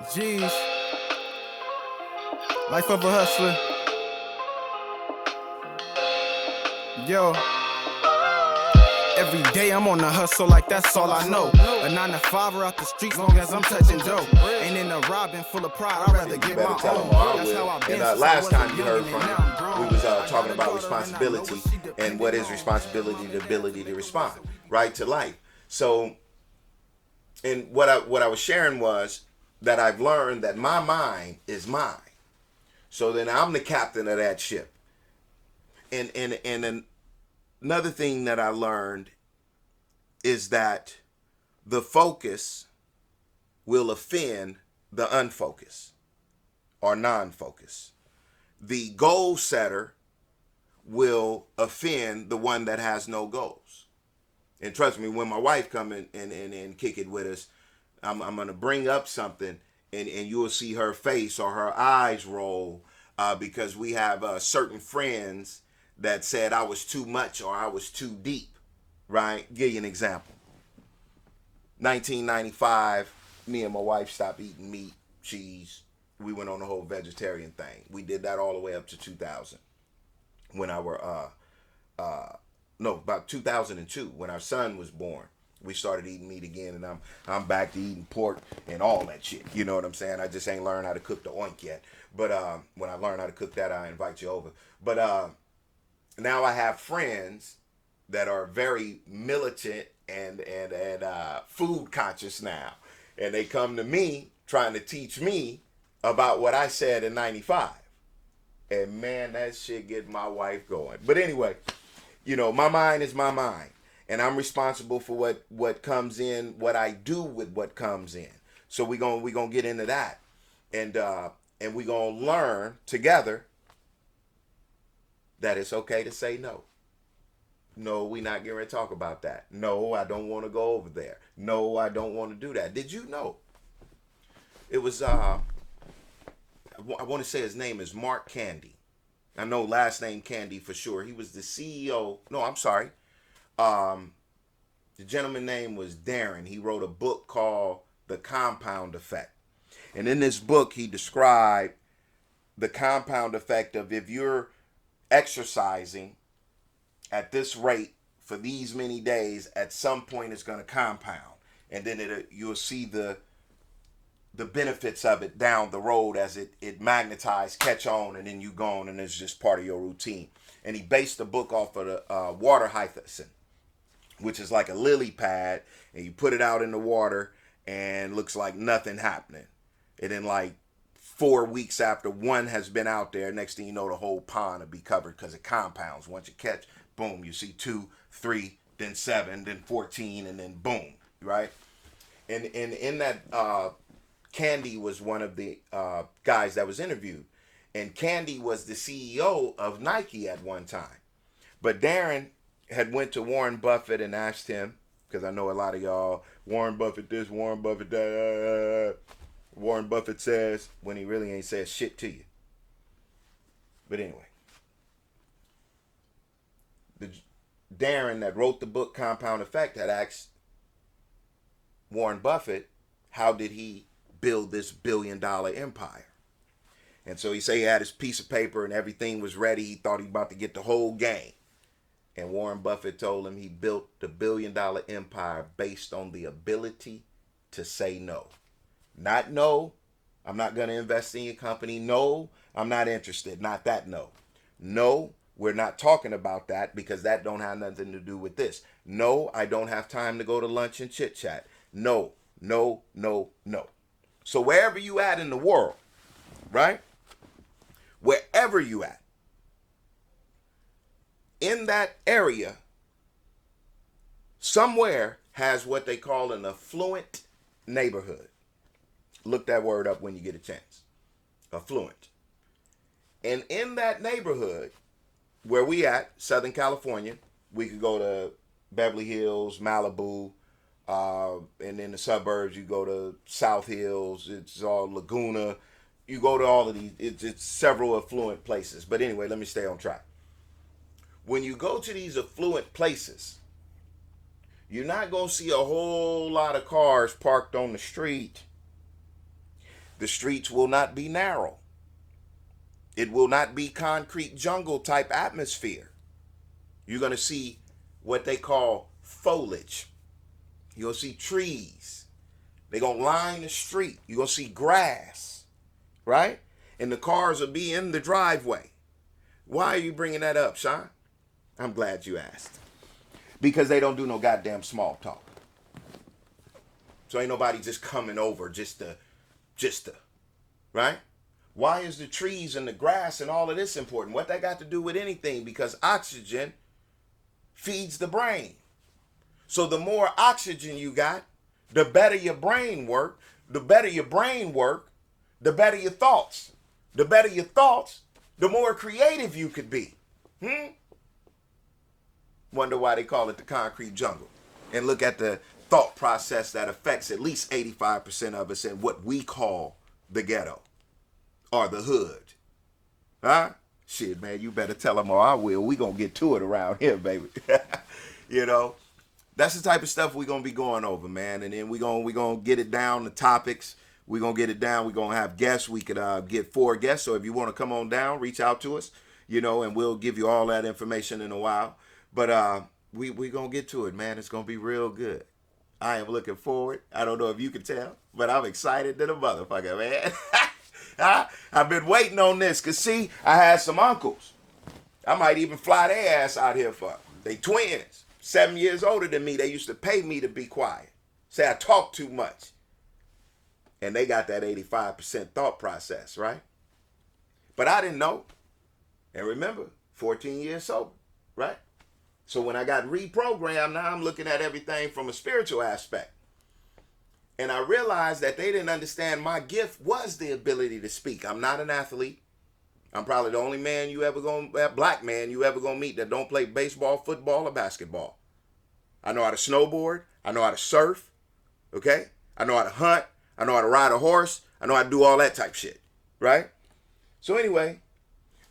Jeez, life of a hustler. Yo, every day I'm on the hustle like that's all I know. A 9 to 5 out the streets long as I'm touching dough. Ain't in a robbing full of pride, I'd rather get my own. That's how I've been. And last time you heard from me, we was talking about responsibility and what is responsibility, the ability to respond, right, to life. So, and what I was sharing was that I've learned that my mind is mine. So then I'm the captain of that ship. And another thing that I learned is that the focus will offend the unfocused or non-focused. The goal setter will offend the one that has no goals. And trust me, when my wife come in and kick it with us, I'm going to bring up something and you will see her face or her eyes roll because we have certain friends that said I was too much or I was too deep, right? Give you an example. 1995, me and my wife stopped eating meat, cheese. We went on the whole vegetarian thing. We did that all the way up to 2000 when about 2002 when our son was born. We started eating meat again, and I'm back to eating pork and all that shit. You know what I'm saying? I just ain't learned how to cook the oink yet. But when I learn how to cook that, I invite you over. But now I have friends that are very militant and food conscious now, and they come to me trying to teach me about what I said in '95. And man, that shit get my wife going. But anyway, you know, my mind is my mind. And I'm responsible for what comes in, what I do with what comes in. So we gonna get into that. And we gonna learn together that it's okay to say no. No, we not getting ready to talk about that. No, I don't want to go over there. No, I don't want to do that. Did you know? It was I want to say his name is Mark Candy. I know last name Candy for sure. He was the CEO. No, I'm sorry. The gentleman's name was Darren. He wrote a book called The Compound Effect. And in this book, he described the compound effect of if you're exercising at this rate for these many days, at some point it's going to compound. And then you'll see the benefits of it down the road as it magnetizes, catch on, and then you go on and it's just part of your routine. And he based the book off of the water hyacinth, which is like a lily pad, and you put it out in the water and looks like nothing happening. And then like 4 weeks after one has been out there, next thing you know, the whole pond will be covered because it compounds. Once you catch, boom, you see 2, 3, then 7, then 14, and then boom, right? And in that, Candy was one of the guys that was interviewed. And Candy was the CEO of Nike at one time. But Darren had went to Warren Buffett and asked him, because I know a lot of y'all, Warren Buffett this, Warren Buffett that. Warren Buffett says when he really ain't said shit to you. But anyway, the Darren that wrote the book Compound Effect had asked Warren Buffett, how did he build this $1 billion empire? And so he said he had his piece of paper and everything was ready. He thought he was about to get the whole game. And Warren Buffett told him he built the $1 billion empire based on the ability to say no. Not no, I'm not going to invest in your company. No, I'm not interested. Not that no. No, we're not talking about that because that don't have nothing to do with this. No, I don't have time to go to lunch and chit chat. No, no, no, no. So wherever you at in the world, right? Wherever you at, in that area, somewhere has what they call an affluent neighborhood. Look that word up when you get a chance. Affluent. And in that neighborhood, where we at, Southern California, we could go to Beverly Hills, Malibu, and in the suburbs, you go to South Hills, it's all Laguna. You go to all of these, it's several affluent places. But anyway, let me stay on track. When you go to these affluent places, you're not going to see a whole lot of cars parked on the street. The streets will not be narrow. It will not be concrete jungle type atmosphere. You're going to see what they call foliage. You're going to see trees. They're going to line the street. You're going to see grass, right? And the cars will be in the driveway. Why are you bringing that up, Shawn? I'm glad you asked. Because they don't do no goddamn small talk. So ain't nobody just coming over just to, right? Why is the trees and the grass and all of this important? What that got to do with anything? Because oxygen feeds the brain. So the more oxygen you got, the better your brain work. The better your brain work, the better your thoughts. The better your thoughts, the more creative you could be. Wonder why they call it the concrete jungle. And look at the thought process that affects at least 85% of us in what we call the ghetto or the hood. Huh? Shit, man, you better tell them or I will. We gonna get to it around here, baby. You know, that's the type of stuff we gonna be going over, man. And then we gonna get it down the topics. We gonna get it down. We gonna have guests. We could get 4 guests. So if you want to come on down, reach out to us, you know, and we'll give you all that information in a while. But we gonna get to it, man. It's gonna be real good. I am looking forward. I don't know if you can tell, but I'm excited to the motherfucker, man. I've been waiting on this. Cause see, I had some uncles. I might even fly their ass out here for. They twins, 7 years older than me. They used to pay me to be quiet. Say I talk too much. And they got that 85% thought process, right? But I didn't know. And remember, 14 years sober, right? So when I got reprogrammed, now I'm looking at everything from a spiritual aspect. And I realized that they didn't understand my gift was the ability to speak. I'm not an athlete. I'm probably the only black man you ever gonna meet that don't play baseball, football, or basketball. I know how to snowboard. I know how to surf. Okay? I know how to hunt. I know how to ride a horse. I know how to do all that type shit. Right? So anyway,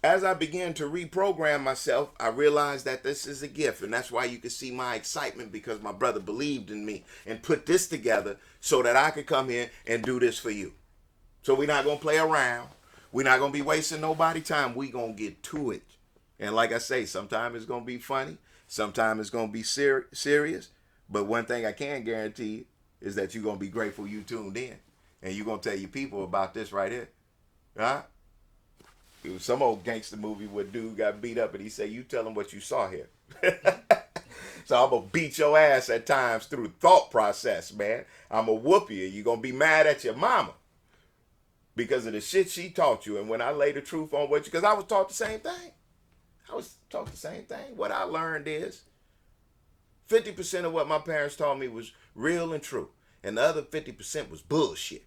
as I began to reprogram myself, I realized that this is a gift. And that's why you can see my excitement, because my brother believed in me and put this together so that I could come here and do this for you. So we're not going to play around. We're not going to be wasting nobody's time. We're going to get to it. And like I say, sometimes it's going to be funny. Sometimes it's going to be serious. But one thing I can guarantee you is that you're going to be grateful you tuned in. And you're going to tell your people about this right here. Huh? It was some old gangster movie where dude got beat up and he said, you tell him what you saw here. So I'm going to beat your ass at times through the thought process, man. I'm going to whoop you. You're going to be mad at your mama because of the shit she taught you. And when I lay the truth on what you, because I was taught the same thing. What I learned is 50% of what my parents taught me was real and true. And the other 50% was bullshit.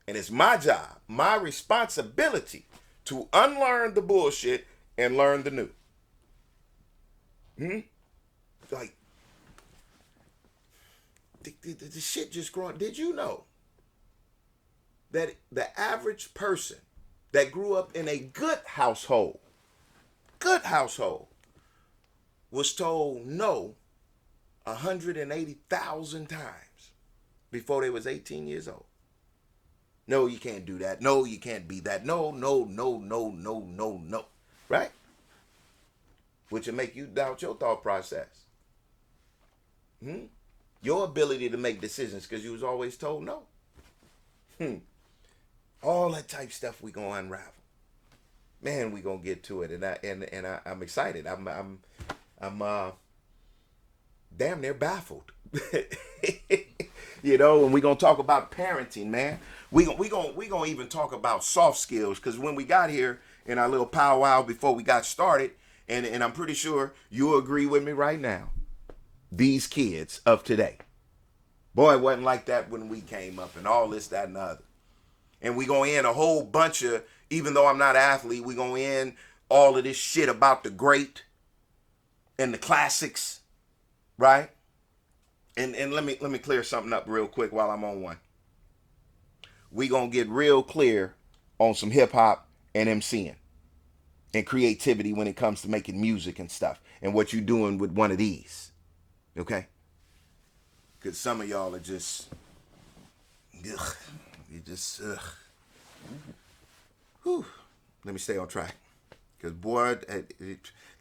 And it's my job, my responsibility to unlearn the bullshit and learn the new. Like, the shit just growing. Did you know that the average person that grew up in a good household, was told no 180,000 times before they was 18 years old? No, you can't do that. No, you can't be that. No. Right? Which will make you doubt your thought process. Your ability to make decisions because you was always told no. All that type stuff we gonna unravel. Man, we gonna get to it, and I'm excited. I'm damn near baffled. You know, and we gonna talk about parenting, man. We gonna even talk about soft skills, because when we got here in our little powwow before we got started, and I'm pretty sure you'll agree with me right now, these kids of today, boy, it wasn't like that when we came up and all this, that, and the other. And we gonna end a whole bunch of, even though I'm not an athlete, we gonna end all of this shit about the great and the classics, right? And let me clear something up real quick while I'm on one. We gonna get real clear on some hip hop and MCing and creativity when it comes to making music and stuff, and what you doing with one of these, okay? Because some of y'all are just, ugh. Whew. Let me stay on track. Because, boy,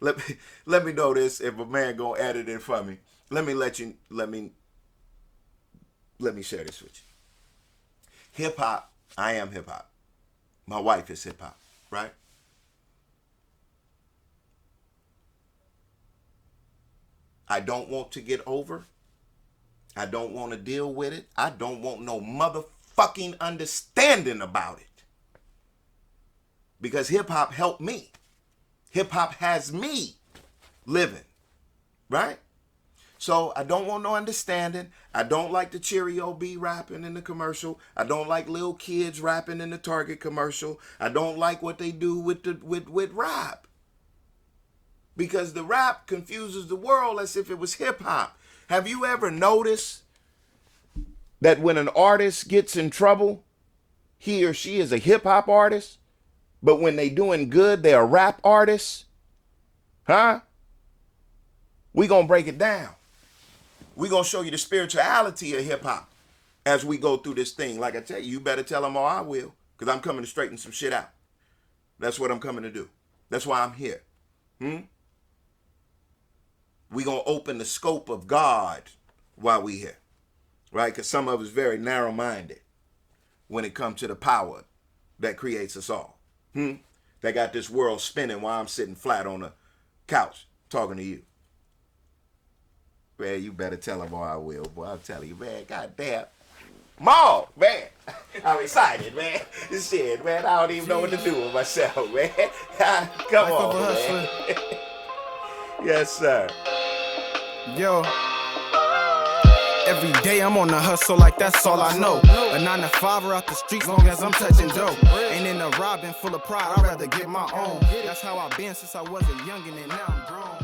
let me know this if a man gonna edit it for me. Let me share this with you. Hip hop, I am hip hop. My wife is hip hop, right? I don't want to get over. I don't want to deal with it. I don't want no motherfucking understanding about it. Because hip hop helped me. Hip hop has me living, right? So I don't want no understanding. I don't like the Cheerio B rapping in the commercial. I don't like little kids rapping in the Target commercial. I don't like what they do with rap. Because the rap confuses the world as if it was hip hop. Have you ever noticed that when an artist gets in trouble, he or she is a hip hop artist, but when they doing good, they're a rap artist? Huh? We gonna break it down. We gonna show you the spirituality of hip hop as we go through this thing. Like I tell you, you better tell them or I will, because I'm coming to straighten some shit out. That's what I'm coming to do. That's why I'm here. We gonna open the scope of God while we here, right? Because some of us very narrow-minded when it comes to the power that creates us all. They got this world spinning while I'm sitting flat on the couch talking to you. Man, you better tell him or I will, boy. I'll tell you, man. Goddamn. Maul, man. I'm excited, man. This shit, man. I don't even know what to do with myself, man. Come on, man. Yes, sir. Yo. Every day I'm on the hustle like that's all I know. A 9 to 5 out the streets long as I'm touching dope. Ain't in a robbing full of pride, I'd rather get my own. That's how I've been since I was a youngin' and now I'm grown.